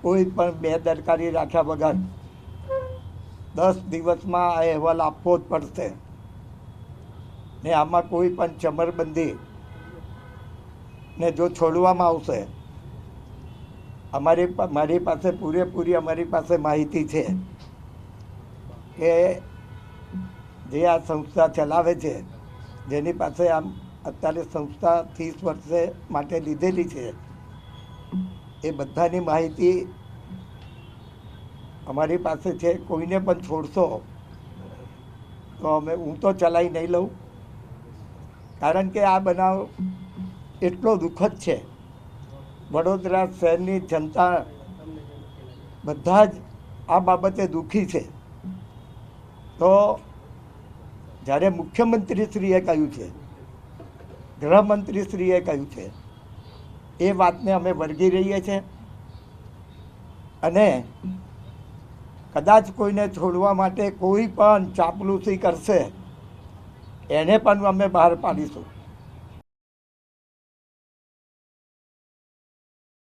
કોઈ પણ બેદરકારી રાખ્યા વગર 10 દિવસમાં આ અહેવાલ આપવો જ પડશે ને આમાં કોઈ પણ ચમરબંધી ને જો છોડવામાં આવશે, મારી પાસે પૂરેપૂરી માહિતી છે કે જે આ સંસ્થા ચલાવે છે, જેની પાસે આમ અત્યારે સંસ્થા 30 વર્ષે માટે લીધેલી છે, એ બધાની માહિતી અમારી પાસે છે. કોઈને પણ છોડશો તો હું તો ચલાવી નહીં લઉં, કારણ કે આ બનાવ એટલો દુઃખદ છે. વડોદરા શહેરની જનતા બધા જ આ બાબતે દુઃખી છે. તો જ્યારે મુખ્યમંત્રીશ્રીએ કહ્યું છે, ગૃહમંત્રીશ્રીએ કહ્યું છે, એ વાતને અમે વળગી રહીએ છીએ અને કદાચ કોઈને છોડવા માટે કોઈ પણ ચાપલૂસી કરશે એને પણ અમે બહાર પાડીશું.